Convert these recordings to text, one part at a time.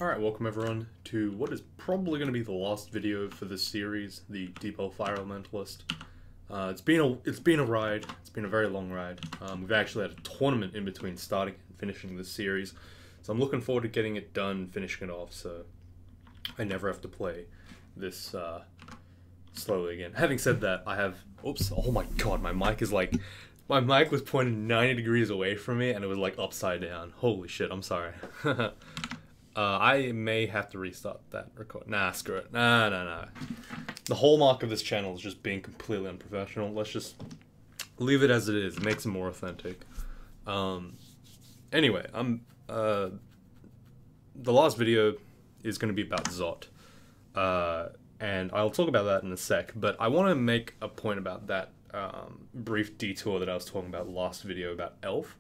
Alright, welcome everyone to what is probably going to be the last video for this series, the Deep Elf Fire Elementalist. It's been a ride. It's been a very long ride. We've actually had a tournament in between starting and finishing this series, so I'm looking forward to getting it done, finishing it off, so I never have to play this slowly again. Having said that, I have. Oops! Oh my god, my mic is like. My mic was pointed 90 degrees away from me, and it was like upside down. Holy shit! I'm sorry. I may have to restart that record. Nah, screw it. Nah. The hallmark of this channel is just being completely unprofessional. Let's just leave it as it is. It makes it more authentic. Anyway, the last video is going to be about Zot. And I'll talk about that in a sec, but I want to make a point about that brief detour that I was talking about last video about Elf.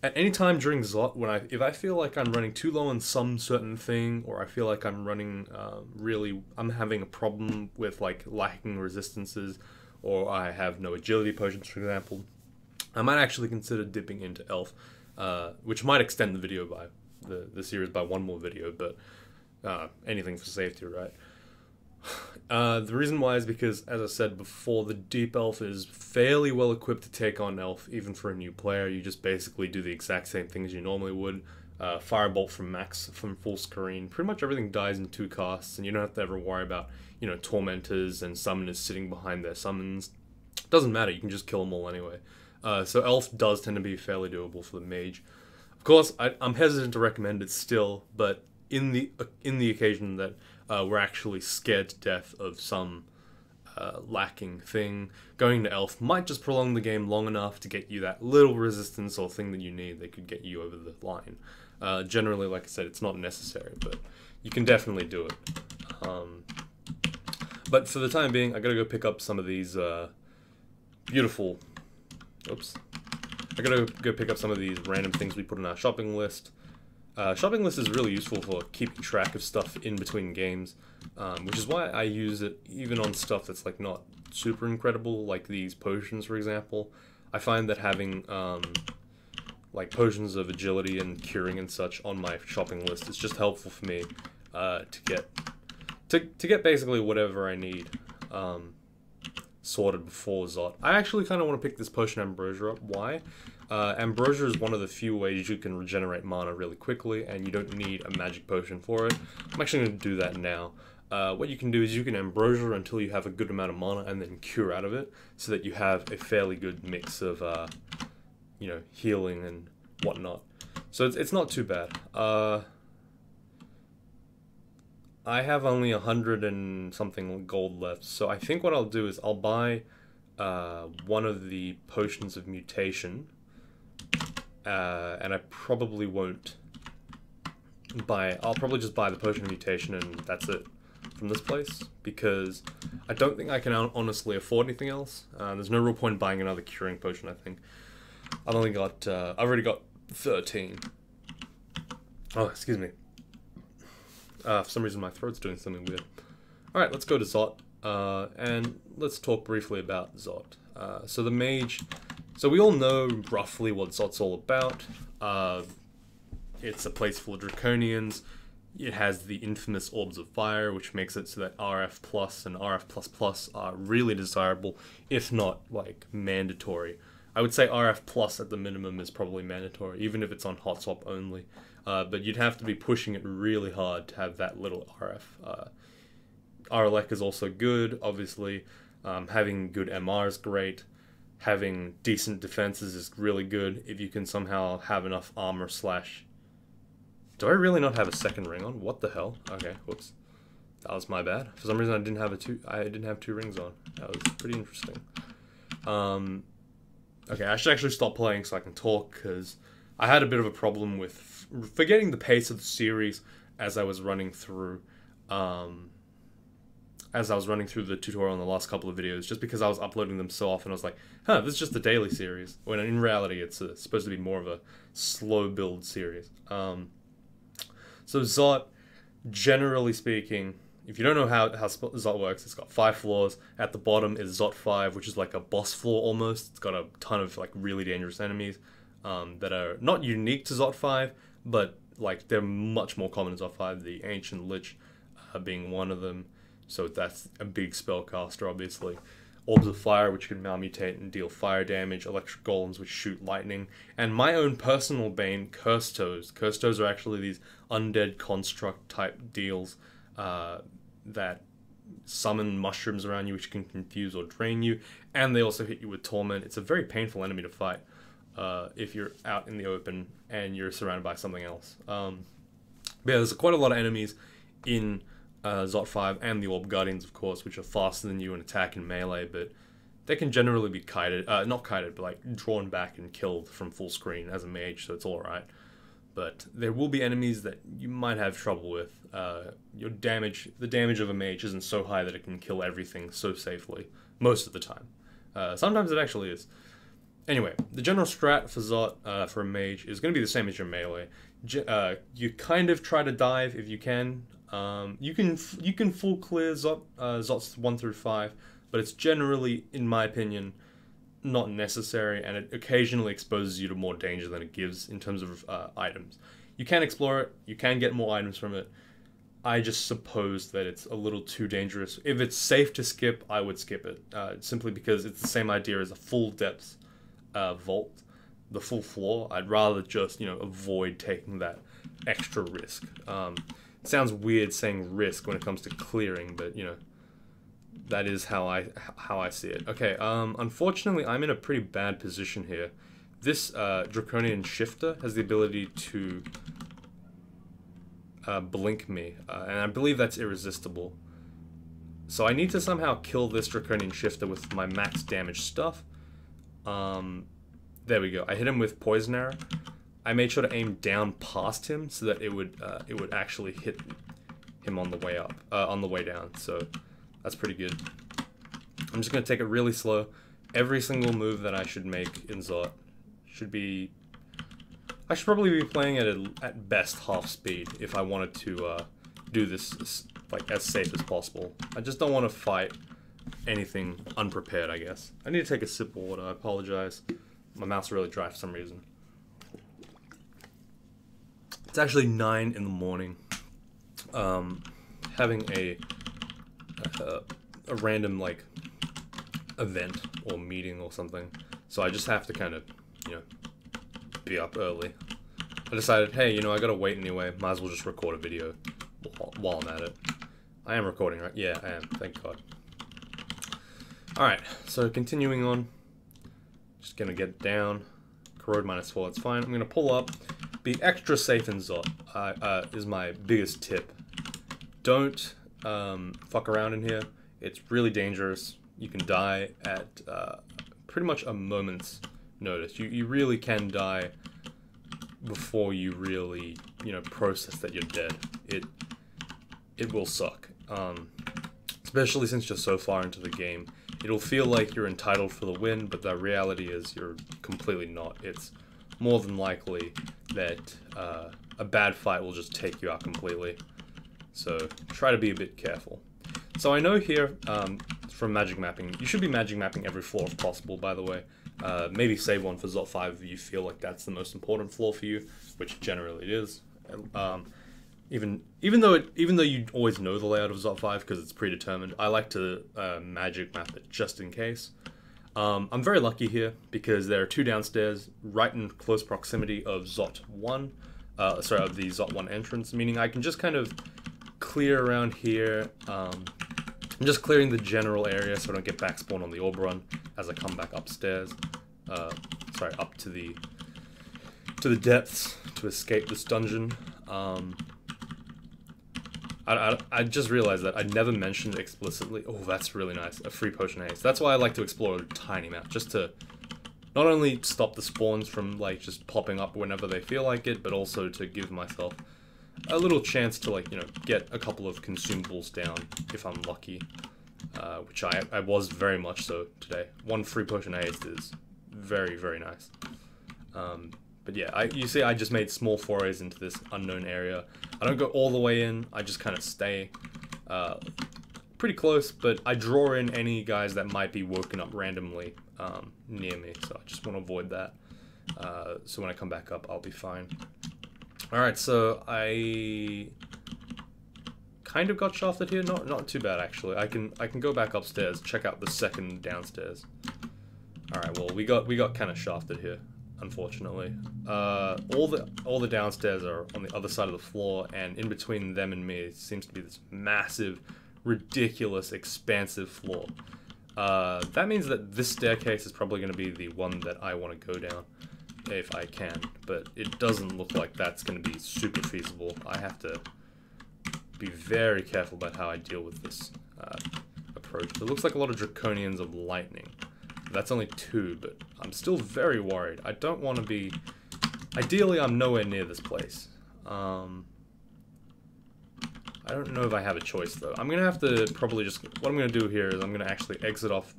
At any time during Zot, if I feel like I'm running too low on some certain thing, or I feel like I'm running I'm having a problem with like lacking resistances, or I have no agility potions, for example, I might actually consider dipping into Elf, which might extend the video by the series by one more video, but anything for safety, right? The reason why is because, as I said before, the Deep Elf is fairly well equipped to take on Elf, even for a new player. You just basically do the exact same thing as you normally would. Firebolt from max, from full screen. Pretty much everything dies in 2 casts, and you don't have to ever worry about, Tormentors and Summoners sitting behind their summons. Doesn't matter, you can just kill them all anyway. So Elf does tend to be fairly doable for the Mage. Of course, I'm hesitant to recommend it still, but in the occasion that we're actually scared to death of some lacking thing, going to Elf might just prolong the game long enough to get you that little resistance or thing that you need that could get you over the line. Generally, like I said, it's not necessary, but you can definitely do it. But for the time being, I gotta go pick up some of these beautiful... Oops. I gotta go pick up some of these random things we put on our shopping list. Shopping list is really useful for keeping track of stuff in between games, which is why I use it even on stuff that's like not super incredible, like these potions, for example. I find that having like potions of agility and curing and such on my shopping list is just helpful for me to get basically whatever I need sorted before Zot. I actually kind of want to pick this potion Ambrosia up. Why? Ambrosia is one of the few ways you can regenerate mana really quickly, and you don't need a magic potion for it. I'm actually going to do that now. What you can do is you can Ambrosia until you have a good amount of mana, and then cure out of it, so that you have a fairly good mix of, healing and whatnot. So it's not too bad. I have only 100 and something gold left, so I think what I'll do is I'll buy one of the potions of mutation. And I probably won't I'll probably just buy the potion of mutation and that's it from this place, because I don't think I can honestly afford anything else. There's no real point in buying another curing potion, I think. I've already got 13. Oh, excuse me. For some reason my throat's doing something weird. Alright, let's go to Zot, and let's talk briefly about Zot. So the Mage... So we all know roughly what Zot's all about. It's a place full of Draconians. It has the infamous Orbs of Fire, which makes it so that RF Plus and RF Plus Plus are really desirable, if not, like, mandatory. I would say RF Plus at the minimum is probably mandatory, even if it's on hot swap only. But you'd have to be pushing it really hard to have that little RF. RLEC is also good, obviously. Having good MR is great. Having decent defenses is really good if you can somehow have enough armor slash... Do I really not have a second ring on? What the hell? Okay, whoops. That was my bad. For some reason I didn't have 2 rings on. That was pretty interesting. Okay, I should actually stop playing so I can talk, because I had a bit of a problem with forgetting the pace of the series as I was running through the tutorial in the last couple of videos, just because I was uploading them so often. I was like, this is just a daily series, when in reality it's supposed to be more of a slow build series. So Zot, generally speaking, if you don't know how Zot works, it's got 5 floors. At the bottom is Zot 5, which is like a boss floor almost. It's got a ton of like really dangerous enemies that are not unique to Zot 5, but like they're much more common in Zot 5, the Ancient Lich being one of them, so that's a big spellcaster obviously. Orbs of Fire, which can malmutate and deal fire damage, Electric Golems, which shoot lightning, and my own personal bane, Curse Toes. Curse Toes are actually these undead construct type deals that summon mushrooms around you, which can confuse or drain you, and they also hit you with Torment. It's a very painful enemy to fight if you're out in the open and you're surrounded by something else. But yeah, there's quite a lot of enemies in Zot 5 and the Orb Guardians, of course, which are faster than you in attack and melee, but they can generally be kited, not kited, but like drawn back and killed from full screen as a mage, so it's alright. But there will be enemies that you might have trouble with. The damage of a mage isn't so high that it can kill everything so safely, most of the time. Sometimes it actually is. Anyway, the general strat for Zot, for a mage, is going to be the same as your melee. You kind of try to dive if you can. You can full clear Zots 1 through 5, but it's generally, in my opinion, not necessary, and it occasionally exposes you to more danger than it gives in terms of items. You can explore it, you can get more items from it. I just suppose that it's a little too dangerous. If it's safe to skip, I would skip it, simply because it's the same idea as a full depth vault, the full floor. I'd rather just, avoid taking that extra risk. It sounds weird saying risk when it comes to clearing, but that is how I see it. Okay, unfortunately I'm in a pretty bad position here. This Draconian Shifter has the ability to blink me, and I believe that's irresistible. So I need to somehow kill this Draconian Shifter with my max damage stuff. There we go. I hit him with Poison Arrow. I made sure to aim down past him so that it would actually hit him on the way up, on the way down. So that's pretty good. I'm just gonna take it really slow. Every single move that I should make in Zot should be. I should probably be playing at best half speed if I wanted to do this like as safe as possible. I just don't want to fight anything unprepared, I guess. I need to take a sip of water. I apologize. My mouth's really dry for some reason. It's actually 9 in the morning. Having a random like event or meeting or something, so I just have to kind of be up early. I decided, hey, I gotta wait anyway. Might as well just record a video while I'm at it. I am recording, right? Yeah, I am. Thank God. All right. So continuing on. Just gonna get down. Corrode -4. It's fine. I'm gonna pull up. Be extra safe in Zot. Is my biggest tip. Don't fuck around in here. It's really dangerous. You can die at pretty much a moment's notice. You really can die before you really process that you're dead. It will suck. Especially since you're so far into the game. It'll feel like you're entitled for the win, but the reality is you're completely not. It's more than likely that a bad fight will just take you out completely. So try to be a bit careful. So I know here from magic mapping, you should be magic mapping every floor if possible, by the way. Maybe save one for Zot 5 if you feel like that's the most important floor for you, which generally it is. Even though you always know the layout of Zot 5 because it's predetermined, I like to magic map it just in case. I'm very lucky here because there are 2 downstairs right in close proximity of Zot 1, of the Zot 1 entrance, meaning I can just kind of clear around here. I'm just clearing the general area so I don't get back spawned on the orb run as I come back upstairs. Up to the depths to escape this dungeon. I just realized that I never mentioned explicitly. Oh, that's really nice. A free potion haste. That's why I like to explore a tiny amount, just to not only stop the spawns from like just popping up whenever they feel like it, but also to give myself a little chance to get a couple of consumables down if I'm lucky, which I was very much so today. 1 free potion haste is very, very nice. But yeah, you see I just made small forays into this unknown area. I don't go all the way in, I just kind of stay pretty close, but I draw in any guys that might be woken up randomly near me, so I just want to avoid that. So when I come back up, I'll be fine. Alright, so I kind of got shafted here. Not too bad actually. I can go back upstairs, check out the second downstairs. Alright, well we got kind of shafted here, unfortunately. All the downstairs are on the other side of the floor, and in between them and me seems to be this massive, ridiculous, expansive floor. That means that this staircase is probably going to be the one that I want to go down, if I can, but it doesn't look like that's going to be super feasible. I have to be very careful about how I deal with this approach. It looks like a lot of draconians of lightning. That's only 2, but I'm still very worried. I don't want to be... Ideally, I'm nowhere near this place. I don't know if I have a choice, though. I'm going to have to probably just... What I'm going to do here is I'm going to actually X off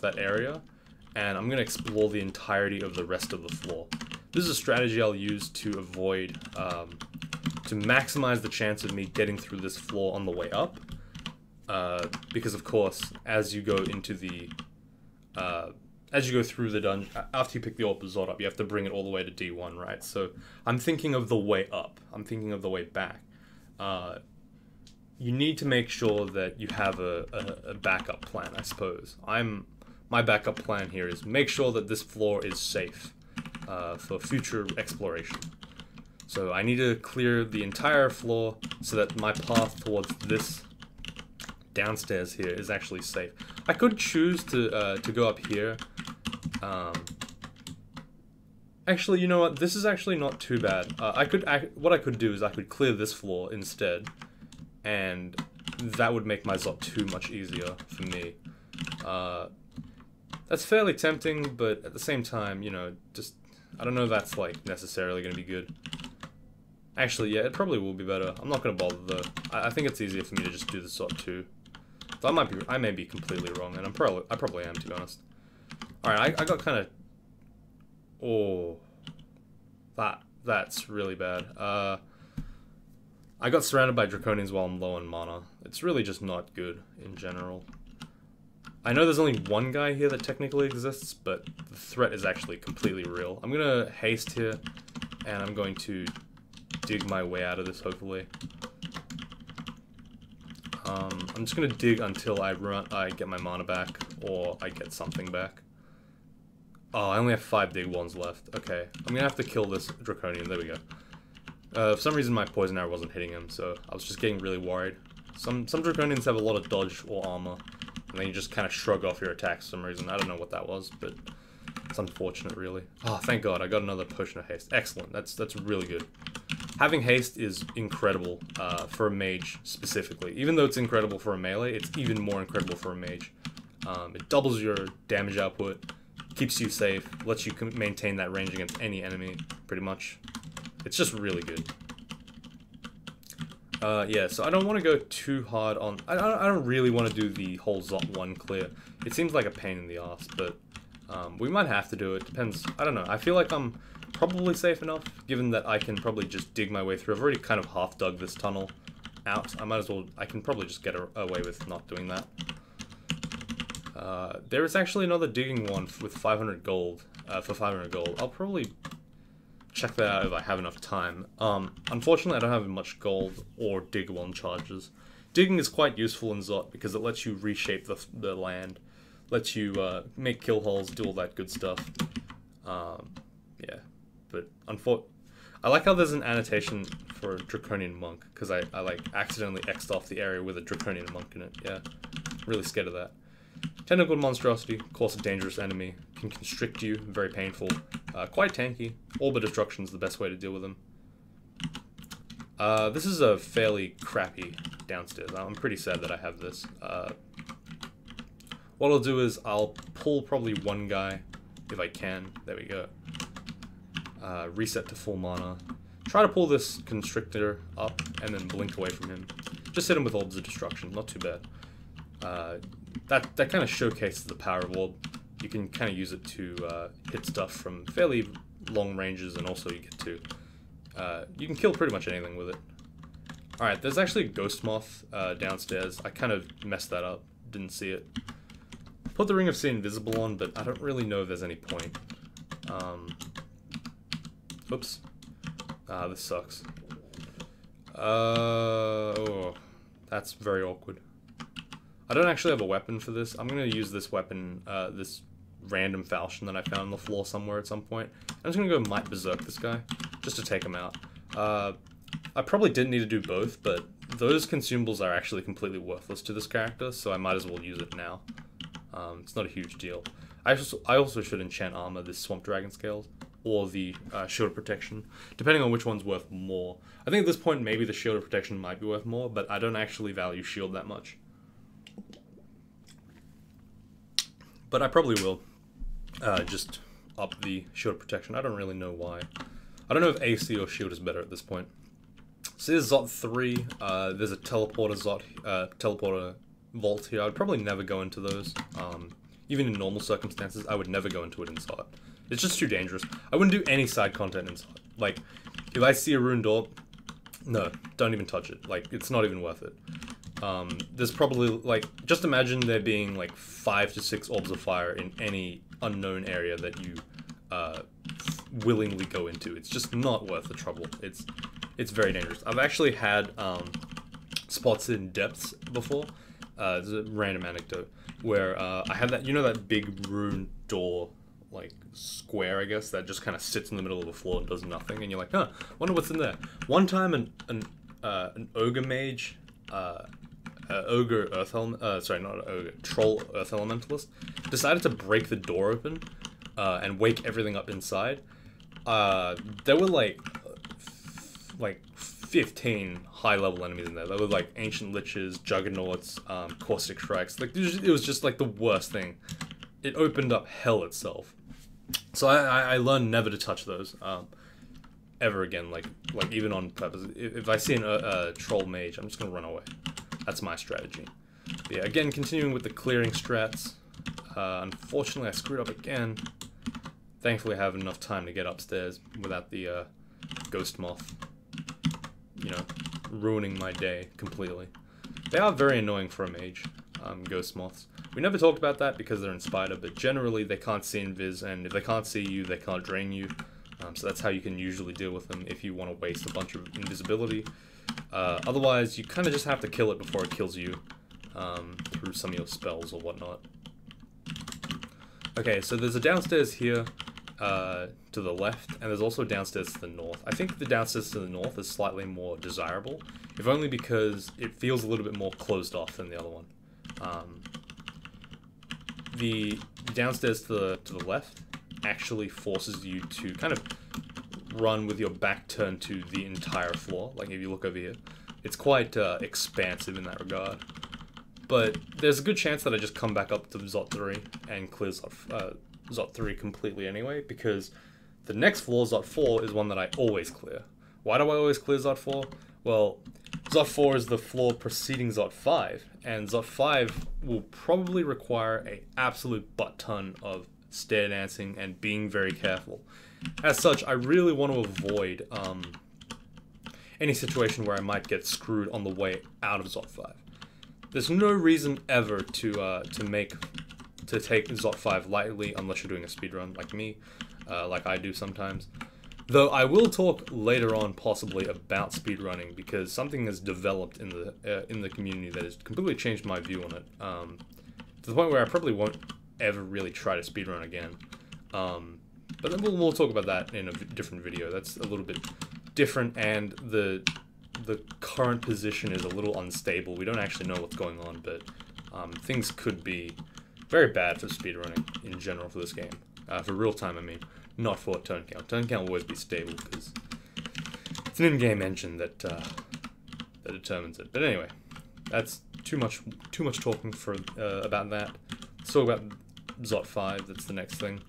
that area, and I'm going to explore the entirety of the rest of the floor. This is a strategy I'll use to avoid... to maximize the chance of me getting through this floor on the way up. Because, of course, as you go into the... as you go through the dungeon, after you pick the Orb of Zod up, you have to bring it all the way to D1, right? So, I'm thinking of the way up. I'm thinking of the way back. You need to make sure that you have a backup plan, I suppose. My backup plan here is make sure that this floor is safe for future exploration. So I need to clear the entire floor so that my path towards this downstairs here is actually safe. I could choose to go up here. Actually, you know what? This is actually not too bad. What I could do is I could clear this floor instead, and that would make my Zot 2 much easier for me. That's fairly tempting, but at the same time, you know, just I don't know if that's like necessarily going to be good. Actually, yeah, it probably will be better. I'm not going to bother though. I think it's easier for me to just do the Zot 2. So I may be completely wrong, and I probably am, to be honest. All right, I got kind of. Oh, that's really bad. I got surrounded by draconians while I'm low on mana. It's really just not good in general. I know there's only one guy here that technically exists, but the threat is actually completely real. I'm gonna haste here, and I'm going to dig my way out of this, hopefully. I'm just gonna dig until I get my mana back, or I get something back. Oh, I only have 5 dig ones left. Okay, I'm gonna have to kill this draconian. There we go. For some reason my poison arrow wasn't hitting him, so I was just getting really worried. Some draconians have a lot of dodge or armor, and then you just kind of shrug off your attacks for some reason. I don't know what that was, but it's unfortunate, really. Oh, thank God, I got another potion of haste. Excellent. That's really good. Having haste is incredible for a mage specifically. Even though it's incredible for a melee, it's even more incredible for a mage. It doubles your damage output, keeps you safe, lets you maintain that range against any enemy, pretty much. It's just really good. Yeah, so I don't want to go too hard on... I don't really want to do the whole Zot 1 clear. It seems like a pain in the ass, but we might have to do it. Depends. I don't know. I feel like I'm probably safe enough, given that I can probably just dig my way through. I've already kind of half dug this tunnel out. I might as well... I can probably just get away with not doing that. There is actually another digging one with 500 gold. For 500 gold. I'll probably check that out if I have enough time. Unfortunately, I don't have much gold or dig one charges. Digging is quite useful in Zot because it lets you reshape the land, lets you make kill holes, do all that good stuff. Yeah, but I like how there's an annotation for Draconian Monk, because I like accidentally X'd off the area with a Draconian Monk in it. Yeah, really scared of that. Technical monstrosity, of course a dangerous enemy, can constrict you, very painful, quite tanky. Orb of Destruction is the best way to deal with them. This is a fairly crappy downstairs. I'm pretty sad that I have this. What I'll do is I'll pull probably one guy, if I can. There we go. Reset to full mana. Try to pull this Constrictor up, and then blink away from him. Just hit him with Orbs of Destruction, not too bad. That kind of showcases the power of Orb. You can kind of use it to hit stuff from fairly long ranges, and also you get to... you can kill pretty much anything with it. Alright, there's actually a Ghost Moth downstairs. I kind of messed that up. Didn't see it. Put the Ring of See Invisible on, but I don't really know if there's any point. Oops. Ah, this sucks. Oh, that's very awkward. I don't actually have a weapon for this. I'm gonna use this weapon, this random falchion that I found on the floor somewhere at some point. I'm just gonna go Might Berserk this guy, just to take him out. I probably didn't need to do both, but those consumables are actually completely worthless to this character, so I might as well use it now. It's not a huge deal. I also should enchant armor, this Swamp Dragon Scales, or the Shield of Protection, depending on which one's worth more. I think at this point maybe the Shield of Protection might be worth more, but I don't actually value Shield that much. But I probably will just up the Shield of Protection. I don't really know why. I don't know if AC or Shield is better at this point. So there's Zot 3, there's a teleporter teleporter vault here. I would probably never go into those. Even in normal circumstances, I would never go into it in Zot. It's just too dangerous. I wouldn't do any side content in Zot. Like, if I see a ruined door, no, don't even touch it. Like, it's not even worth it. There's probably, like, just imagine there being, like, 5 to 6 orbs of fire in any unknown area that you, willingly go into. It's just not worth the trouble. It's very dangerous. I've actually had, spots in depths before. There's a random anecdote where, I had that, you know that big ruined door, like, square, I guess, that just kind of sits in the middle of the floor and does nothing, and you're like, huh, wonder what's in there. One time, an ogre mage, ogre earth sorry, not an ogre, troll earth elementalist, decided to break the door open, and wake everything up inside. There were like 15 high-level enemies in there. There were like ancient liches, juggernauts, caustic strikes. Like it was just like the worst thing. It opened up hell itself. So I learned never to touch those ever again. Like even on purpose. If I see a troll mage, I'm just gonna run away. That's my strategy. But yeah, again, continuing with the clearing strats. Unfortunately, I screwed up again. Thankfully, I have enough time to get upstairs without the ghost moth, you know, ruining my day completely. They are very annoying for a mage, ghost moths. We never talked about that because they're in spider, but generally they can't see invis, and if they can't see you, they can't drain you. So that's how you can usually deal with them if you want to waste a bunch of invisibility. Otherwise, you kind of just have to kill it before it kills you, through some of your spells or whatnot. Okay, so there's a downstairs here, to the left, and there's also downstairs to the north. I think the downstairs to the north is slightly more desirable, if only because it feels a little bit more closed off than the other one. The downstairs to the left actually forces you to kind of run with your back turned to the entire floor. Like if you look over here, it's quite expansive in that regard. But there's a good chance that I just come back up to Zot 3 and clear Zot 3 completely anyway, because the next floor, Zot 4, is one that I always clear. Why do I always clear Zot 4? Well, Zot 4 is the floor preceding Zot 5, and Zot 5 will probably require an absolute butt ton of stair dancing and being very careful. As such, I really want to avoid any situation where I might get screwed on the way out of Zot 5. There's no reason ever to take Zot 5 lightly unless you're doing a speedrun like me, like I do sometimes. Though I will talk later on possibly about speedrunning, because something has developed in the community that has completely changed my view on it, to the point where I probably won't ever really try to speedrun again. But then we'll talk about that in a different video. That's a little bit different, and the current position is a little unstable. We don't actually know what's going on, but things could be very bad for speedrunning in general for this game. For real time, I mean, not for turn count. Turn count will always be stable because it's an in-game engine that determines it. But anyway, that's too much talking for about that. Let's talk about Zot 5. That's the next thing.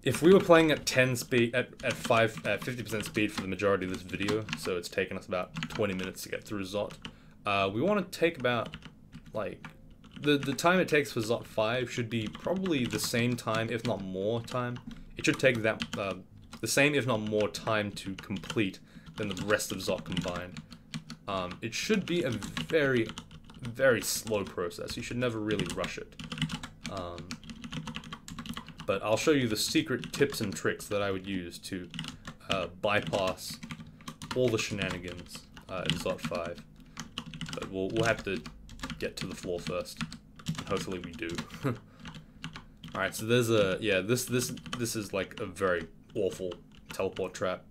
If we were playing at 10 speed, at 50% speed for the majority of this video, so it's taken us about 20 minutes to get through Zot, we want to take about, like, the time it takes for Zot 5 should be probably the same time, if not more time. It should take that, the same, if not more time to complete than the rest of Zot combined. It should be a very, very slow process. You should never really rush it. But I'll show you the secret tips and tricks that I would use to bypass all the shenanigans in Zot 5. But we'll have to get to the floor first. And hopefully we do. Alright, so there's a... Yeah, this is like a very awful teleport trap.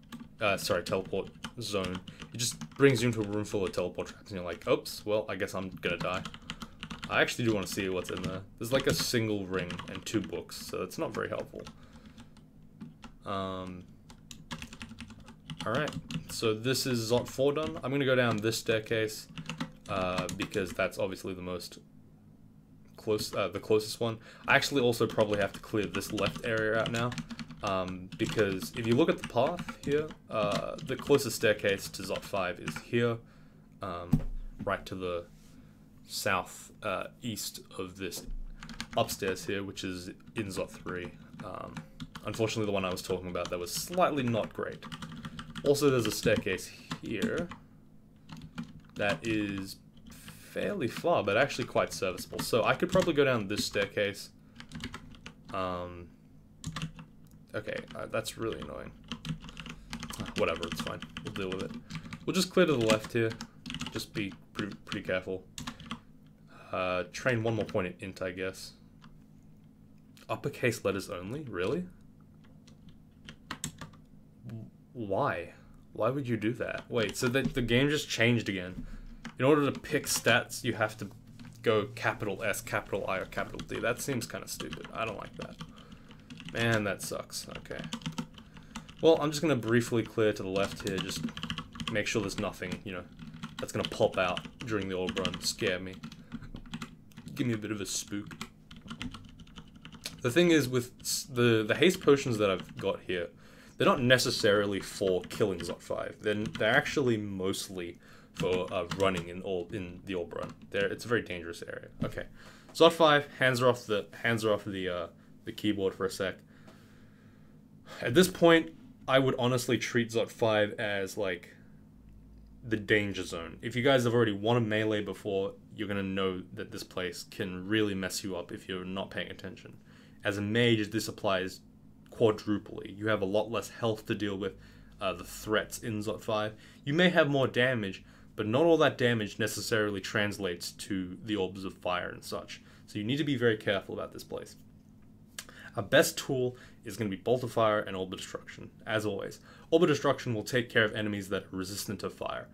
Sorry, teleport zone. It just brings you into a room full of teleport traps and you're like, oops, well, I guess I'm gonna die. I actually do want to see what's in there. There's like a single ring and 2 books, so it's not very helpful. Alright, so this is Zot 4 done. I'm gonna go down this staircase, because that's obviously the most the closest one. I actually also probably have to clear this left area out now, because if you look at the path here, the closest staircase to Zot 5 is here, right to the south east of this upstairs here, which is in Zot 3. Unfortunately, the one I was talking about that was slightly not great. Also, there's a staircase here that is fairly far, but actually quite serviceable. So I could probably go down this staircase. Okay, that's really annoying. Whatever, it's fine. We'll deal with it. We'll just clear to the left here. Just be pretty careful. Train one more point at int, I guess. Uppercase letters only? Really? Why? Why would you do that? Wait, so the game just changed again. In order to pick stats, you have to go capital S, capital I, or capital D. That seems kind of stupid. I don't like that. Man, that sucks. Okay. Well, I'm just going to briefly clear to the left here. Just make sure there's nothing, you know, that's going to pop out during the orb run. Scare me. Give me a bit of a spook. The thing is, with the haste potions that I've got here, they're not necessarily for killing Zot 5. They're actually mostly for running in the orb run. It's a very dangerous area. Okay, Zot 5, hands are off the keyboard for a sec. At this point, I would honestly treat Zot 5 as like the danger zone. If you guys have already won a melee before, you're gonna know that this place can really mess you up if you're not paying attention. As a mage, this applies quadruply. You have a lot less health to deal with the threats in Zot 5. You may have more damage, but not all that damage necessarily translates to the orbs of fire and such. So you need to be very careful about this place. Our best tool is going to be Bolt of Fire and Orb of Destruction, as always. Orb of Destruction will take care of enemies that are resistant to fire.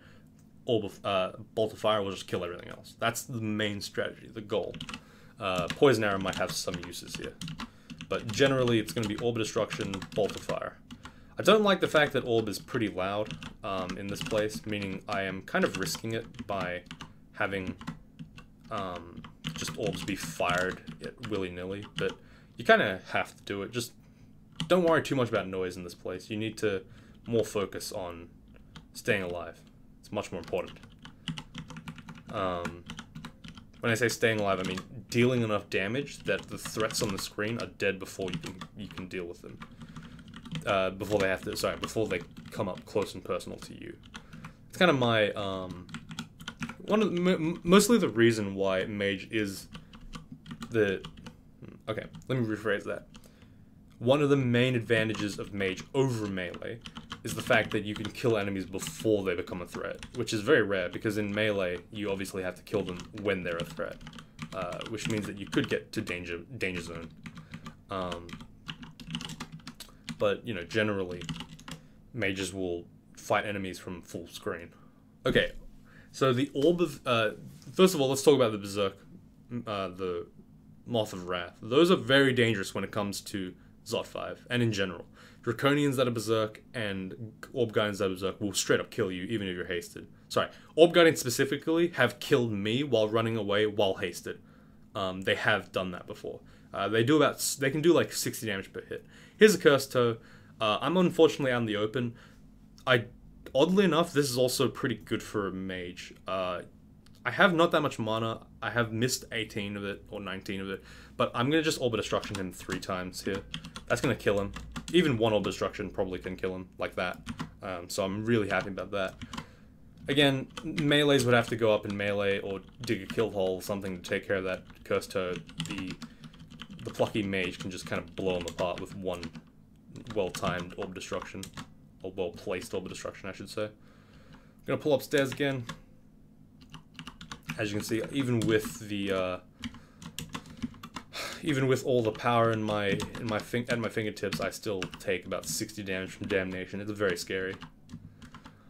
Bolt of Fire will just kill everything else. That's the main strategy, the goal. Poison Arrow might have some uses here. But generally, it's going to be Orb of Destruction, Bolt of Fire. I don't like the fact that Orb is pretty loud in this place, meaning I am kind of risking it by having just orbs be fired willy-nilly, but you kind of have to do it. Just don't worry too much about noise in this place. You need to more focus on staying alive. It's much more important. When I say staying alive, I mean dealing enough damage that the threats on the screen are dead before you can deal with them. Before they come up close and personal to you. It's kind of my mostly the reason why Mage is the... Okay, let me rephrase that. One of the main advantages of Mage over Melee is the fact that you can kill enemies before they become a threat, which is very rare, because in Melee, you obviously have to kill them when they're a threat, which means that you could get to danger zone. But, you know, generally, mages will fight enemies from full screen. Okay, so the Orb of... first of all, let's talk about the Berserk, the Moth of Wrath. Those are very dangerous when it comes to Zot 5, and in general. Draconians that are Berserk and Orb Guardians that are Berserk will straight up kill you, even if you're hasted. Sorry, Orb Guardians specifically have killed me while running away while hasted. They have done that before. They can do like 60 damage per hit. Here's a Curse Toe. I'm unfortunately out in the open. Oddly enough, this is also pretty good for a mage. I have not that much mana. I have missed 18 of it, or 19 of it, but I'm going to just Orb of Destruction him 3 times here. That's going to kill him. Even one Orb of Destruction probably can kill him, like that. So I'm really happy about that. Again, melees would have to go up in melee, or dig a kill hole, something to take care of that Curse Toe. The plucky mage can just kind of blow him apart with one well-timed Orb Destruction. or well-placed orb of destruction, I should say. I'm gonna pull upstairs again. As you can see, even with the even with all the power at my fingertips, I still take about 60 damage from Damnation. It's very scary.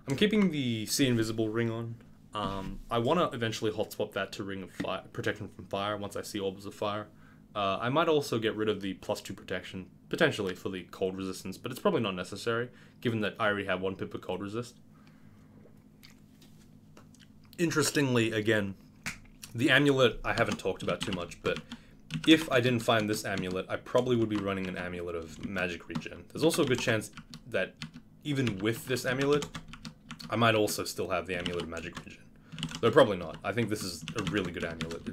I'm keeping the See Invisible ring on. I want to eventually hot swap that to Ring of Fire, Protection from Fire, once I see Orbs of Fire. I might also get rid of the +2 protection, potentially for the cold resistance, but it's probably not necessary, given that I already have 1 pip of cold resist. Interestingly, again, the amulet I haven't talked about too much, but if I didn't find this amulet, I probably would be running an amulet of magic regen. There's also a good chance that even with this amulet, I might also still have the amulet of magic regen. Though probably not. I think this is a really good amulet.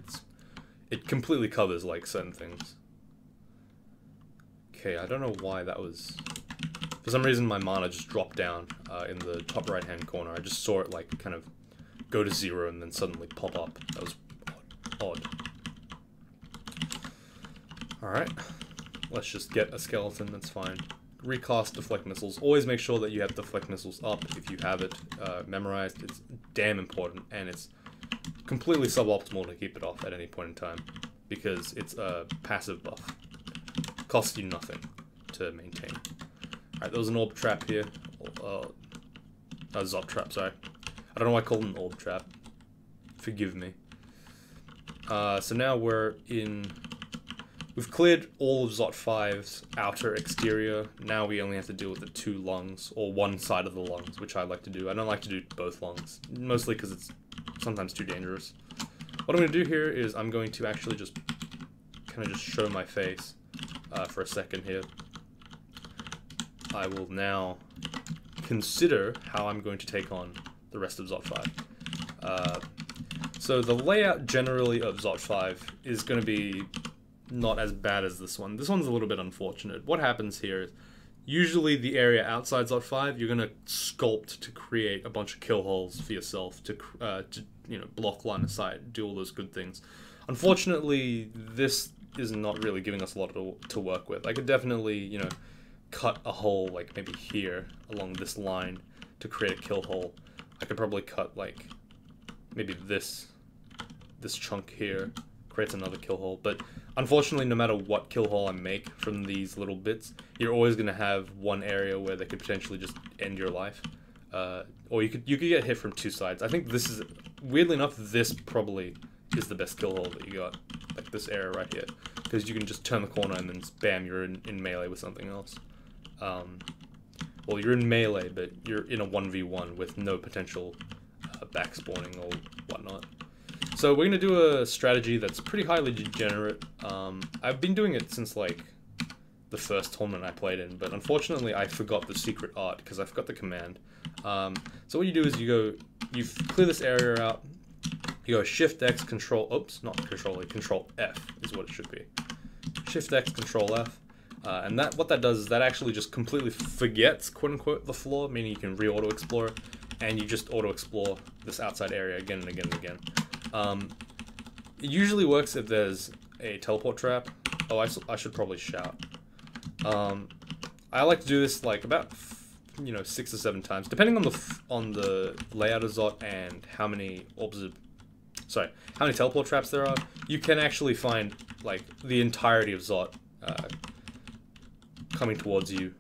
It completely covers, like, certain things. Okay, I don't know why that was... For some reason, my mana just dropped down in the top right-hand corner. I just saw it, like, kind of go to 0 and then suddenly pop up. That was odd. Alright. Let's just get a skeleton, that's fine. Recast Deflect Missiles. Always make sure that you have Deflect Missiles up if you have it memorized. It's damn important, and it's completely suboptimal to keep it off at any point in time, because it's a passive buff. Costs you nothing to maintain. Alright, there was an orb trap here. A Zot trap, sorry. I don't know why I called it an orb trap. Forgive me. So now we're in... We've cleared all of Zot 5's outer exterior. Now we only have to deal with the 2 lungs, or one side of the lungs, which I like to do. I don't like to do both lungs, mostly because it's sometimes too dangerous. What I'm going to do here is I'm going to actually just kind of just show my face for a second here. I will now consider how I'm going to take on the rest of Zot 5. So the layout generally of Zot 5 is going to be not as bad as this one. This one's a little bit unfortunate. What happens here is usually the area outside Zot 5 you're going to sculpt to create a bunch of kill holes for yourself to you know, block line of sight, do all those good things. Unfortunately, this is not really giving us a lot to work with. I could definitely, you know, cut a hole like maybe here along this line to create a kill hole. I could probably cut like maybe this chunk here creates another kill hole, but unfortunately, no matter what kill hole I make from these little bits, you're always going to have one area where they could potentially just end your life, or you could get hit from 2 sides. I think this is, weirdly enough, this probably is the best kill hole that you got, like this area right here, because you can just turn the corner and then bam, you're in melee with something else. Well, you're in melee, but you're in a 1v1 with no potential back spawning or whatnot. So we're going to do a strategy that's pretty highly degenerate. I've been doing it since like the first tournament I played in, but unfortunately I forgot the secret art because I forgot the command. So what you do is you clear this area out, you go Shift X, Control, oops, not Control A, Control F is what it should be. Shift X, Control F, and what that does is that actually just completely forgets, quote unquote, the floor, meaning you can re-auto explore it, and you just auto explore this outside area again and again and again. It usually works if there's a teleport trap. Oh, I should probably shout. I like to do this like about 6 or 7 times, depending on the layout of Zot and how many how many teleport traps there are. You can actually find like the entirety of Zot coming towards you,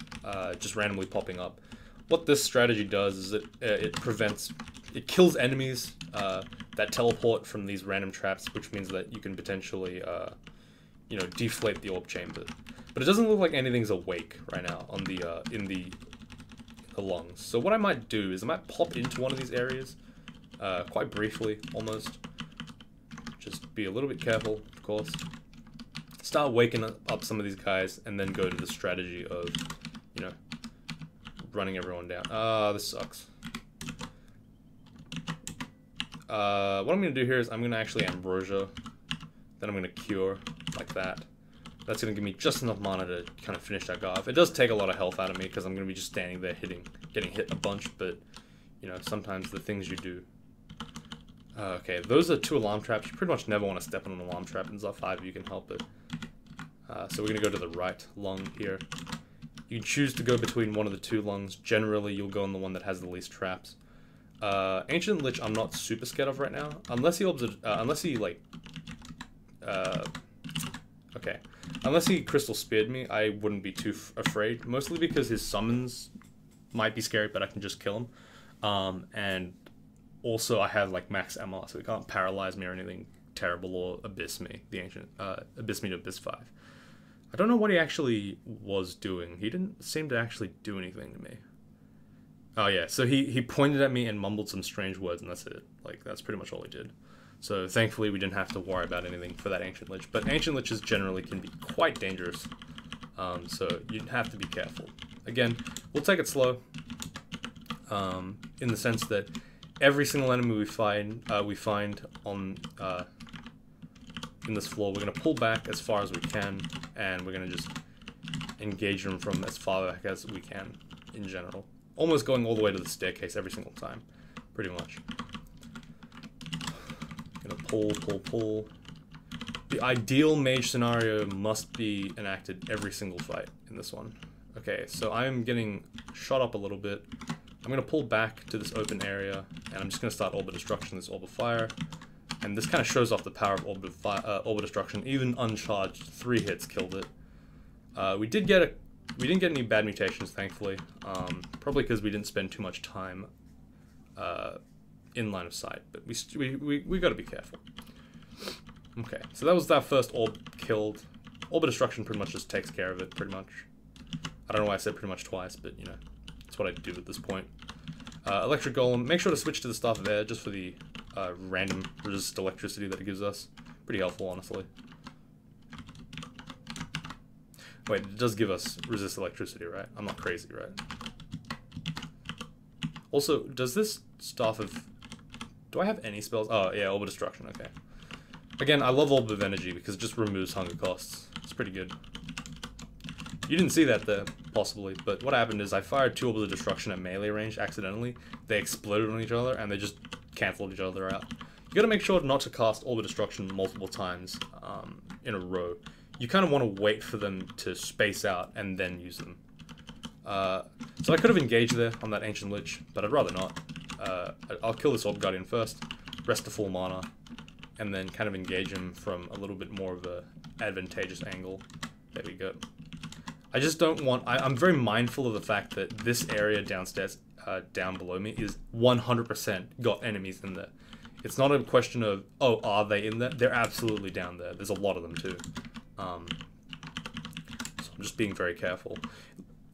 just randomly popping up. What this strategy does is it kills enemies that teleport from these random traps, which means that you can potentially, deflate the orb chamber. But it doesn't look like anything's awake right now on the in the lungs. So what I might do is I might pop into one of these areas, quite briefly, almost. Just be a little bit careful, of course. Start waking up some of these guys, and then go to the strategy of, running everyone down. This sucks. What I'm going to do here is I'm going to actually Ambrosia, then I'm going to Cure, like that. That's going to give me just enough mana to kind of finish that guy off. It does take a lot of health out of me, because I'm going to be just standing there getting hit a bunch, but, sometimes the things you do. Okay, those are 2 alarm traps. You pretty much never want to step on an alarm trap in Zot 5 if you can help it. So we're going to go to the right lung here. You choose to go between one of the two lungs. Generally, you'll go on the one that has the least traps. Ancient Lich, I'm not super scared of right now, unless he okay, unless he Crystal Speared me, I wouldn't be too afraid. Mostly because his summons might be scary, but I can just kill him. And also I have like max MR, so he can't paralyze me or anything terrible or abyss me. The ancient abyss me to abyss 5. I don't know what he actually was doing. He didn't seem to actually do anything to me. Oh yeah, so he pointed at me and mumbled some strange words, and that's it. Like, that's pretty much all he did. So thankfully we didn't have to worry about anything for that Ancient Lich. But Ancient Liches generally can be quite dangerous. So you'd have to be careful. Again, we'll take it slow. In the sense that every single enemy we find on in this floor, we're going to pull back as far as we can, and we're going to just engage them from as far back as we can in general. Almost going all the way to the staircase every single time, pretty much. Gonna pull. The ideal mage scenario must be enacted every single fight in this one. Okay, so I'm getting shot up a little bit. I'm gonna pull back to this open area, and I'm just gonna start Orb of Destruction, this Orb of Fire. And this kind of shows off the power of Orb of Destruction. Even uncharged, 3 hits killed it. We didn't get any bad mutations, thankfully. Probably because we didn't spend too much time in line of sight. But we got to be careful. Okay, so that was that first orb killed. Orb of Destruction pretty much just takes care of it, pretty much. I don't know why I said pretty much twice, but you know, that's what I do at this point. Electric Golem. Make sure to switch to the Staff of Air just for the random resist electricity that it gives us. Pretty helpful, honestly. Wait, it does give us resist electricity, right? I'm not crazy, right? Also, does this Staff of... Do I have any spells? Oh, yeah, Orb of Destruction, okay. Again, I love Orb of Energy because it just removes hunger costs. It's pretty good. You didn't see that there, possibly, but what happened is I fired 2 Orbs of Destruction at melee range accidentally. They exploded on each other, and they just cancelled each other out. You gotta make sure not to cast Orb of Destruction multiple times in a row. You kind of want to wait for them to space out and then use them. So I could have engaged there on that Ancient Lich, but I'd rather not. I'll kill this Orb Guardian first, rest to full mana, and then kind of engage him from a little bit more of a advantageous angle. There we go. I just don't want... I'm very mindful of the fact that this area downstairs, down below me, is 100% got enemies in there. It's not a question of, oh, are they in there? They're absolutely down there. There's a lot of them too. So I'm just being very careful.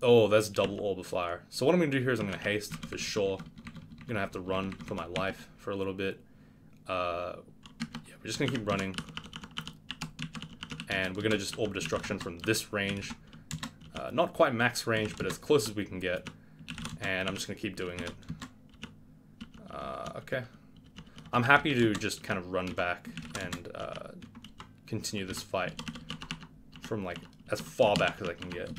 Oh, that's double Orb of Fire. So what I'm going to do here is I'm going to haste for sure. I'm going to have to run for my life for a little bit. Yeah, we're just going to keep running. And we're going to just Orb Destruction from this range. Not quite max range, but as close as we can get. And I'm just going to keep doing it. Okay. I'm happy to just kind of run back and continue this fight from like as far back as I can get.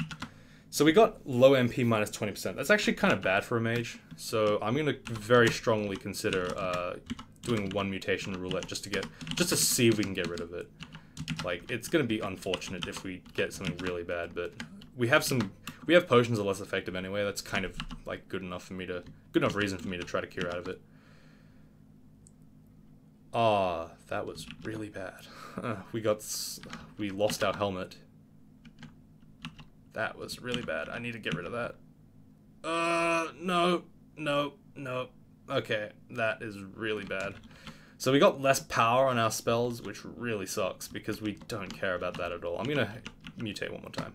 So we got low MP minus 20%. That's actually kind of bad for a mage. So I'm going to very strongly consider doing 1 mutation roulette just to see if we can get rid of it. Like, it's going to be unfortunate if we get something really bad, but we have potions that are less effective anyway. That's kind of like good enough reason for me to try to cure out of it. Ah, that was really bad. We lost our helmet. That was really bad. I need to get rid of that. No. Okay, that is really bad. So we got less power on our spells, which really sucks because we don't care about that at all. I'm gonna mutate one more time.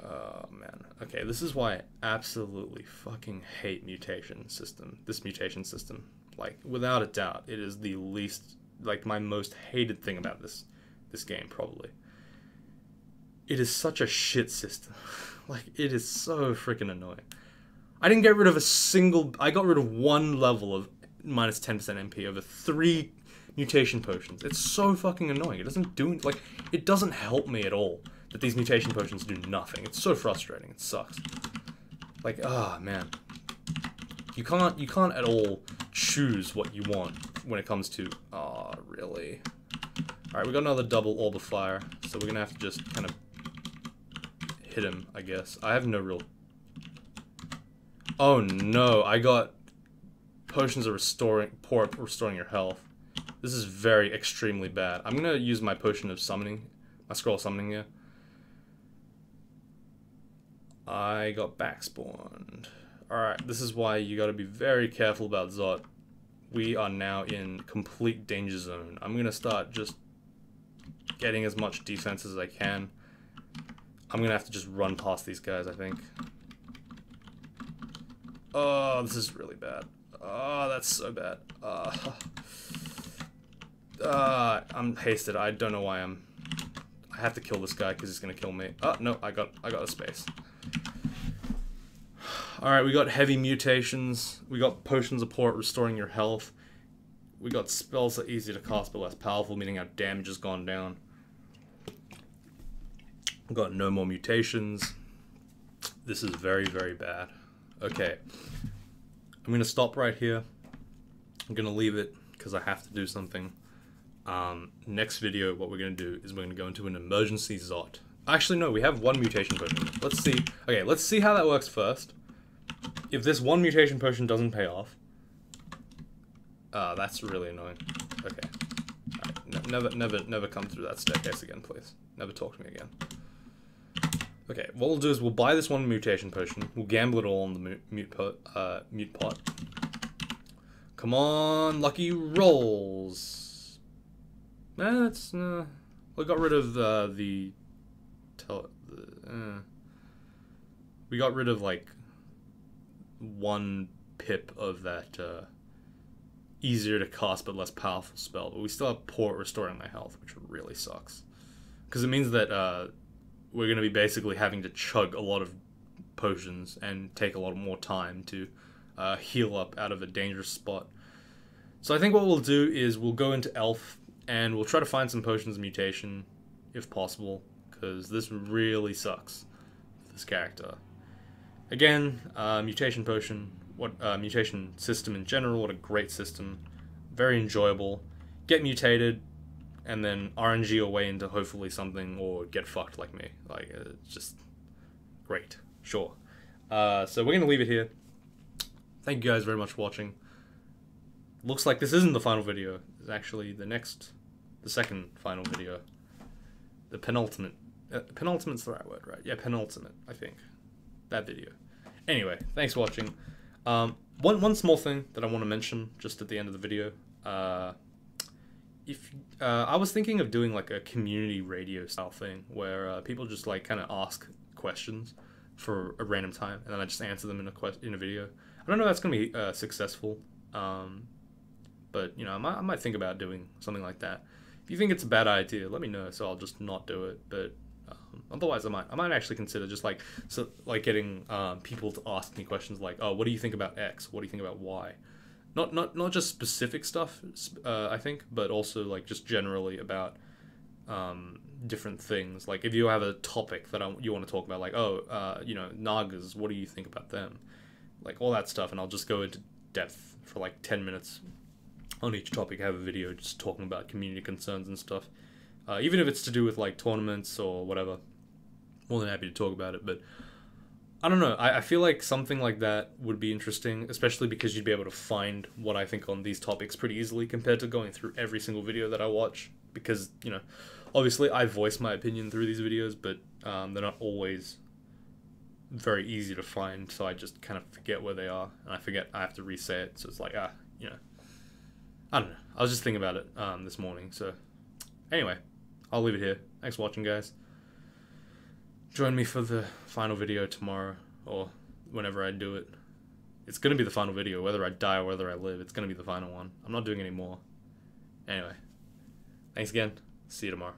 Oh man. Okay, this is why I absolutely fucking hate this mutation system. Like, without a doubt, it is the least, like, my most hated thing about this game, probably. It is such a shit system. Like, it is so freaking annoying. I didn't get rid of I got rid of 1 level of minus 10% MP over 3 mutation potions. It's so fucking annoying. It doesn't do, like, it doesn't help me at all that these mutation potions do nothing. It's so frustrating. It sucks. Like, ah, man. You can't at all choose what you want when it comes to... Aw, really? Alright, we got another double Orb of Fire, so we're gonna have to just kind of hit him, I guess. I have no real... Oh no, I got potions of restoring your health. This is very extremely bad. I'm gonna use my potion of summoning, my scroll of summoning here. I got backspawned. Alright, this is why you gotta be very careful about Zot. We are now in complete danger zone. I'm gonna start just getting as much defense as I can. I'm gonna have to just run past these guys, I think. Oh, this is really bad. Oh, that's so bad. I'm hasted. I don't know why I have to kill this guy because he's gonna kill me. Oh no, I got a space. Alright, we got heavy mutations. We got potions of port restoring your health. We got spells that are easy to cast but less powerful, meaning our damage has gone down. We got no more mutations. This is very, very bad. Okay. I'm gonna stop right here. I'm gonna leave it because I have to do something. Next video, what we're gonna do is we're gonna go into an emergency Zot. Actually, no, we have one mutation potion. Let's see. Okay, let's see how that works first. If this one mutation potion doesn't pay off, that's really annoying. Okay. Alright, never come through that staircase again, please. Never talk to me again. Okay, what we'll do is we'll buy this one mutation potion. We'll gamble it all on the mute pot. Come on, lucky rolls. Nah, that's we got rid of we got rid of like 1 pip of that easier to cast but less powerful spell, but we still have port restoring my health, which really sucks. Because it means that we're going to be basically having to chug a lot of potions and take a lot more time to heal up out of a dangerous spot. So I think what we'll do is we'll go into Elf and we'll try to find some potions of mutation, if possible, because this really sucks for this character. Again, mutation potion, mutation system in general, what a great system. Very enjoyable. Get mutated, and then RNG away into hopefully something, or get fucked like me. Like, it's just great. Sure. So we're going to leave it here. Thank you guys very much for watching. Looks like this isn't the final video. It's actually the second final video. The penultimate. Penultimate's the right word, right? Yeah, penultimate, I think. That video. Anyway, thanks for watching. One small thing that I want to mention just at the end of the video. If I was thinking of doing like a community radio style thing where people just like kind of ask questions for a random time and then I just answer them in a video. I don't know if that's gonna be successful, but you know, I might think about doing something like that. If you think it's a bad idea, let me know so I'll just not do it. But otherwise, I might actually consider just like getting people to ask me questions like, oh, what do you think about X? What do you think about Y? Not just specific stuff, I think, but also like just generally about different things. Like if you have a topic that you want to talk about, like you know, Nagas, what do you think about them? Like all that stuff, and I'll just go into depth for like 10 minutes on each topic. I have a video just talking about community concerns and stuff. Even if it's to do with like tournaments or whatever, more than happy to talk about it. But I don't know, I feel like something like that would be interesting, especially because you'd be able to find what I think on these topics pretty easily compared to going through every single video that I watch. Because, you know, obviously I voice my opinion through these videos, but they're not always very easy to find, so I just kind of forget where they are, and I forget I have to re-say it, so it's like, you know, I don't know. I was just thinking about it this morning, so anyway, I'll leave it here. Thanks for watching, guys. Join me for the final video tomorrow, or whenever I do it. It's going to be the final video, whether I die or whether I live. It's going to be the final one. I'm not doing any more. Anyway, thanks again. See you tomorrow.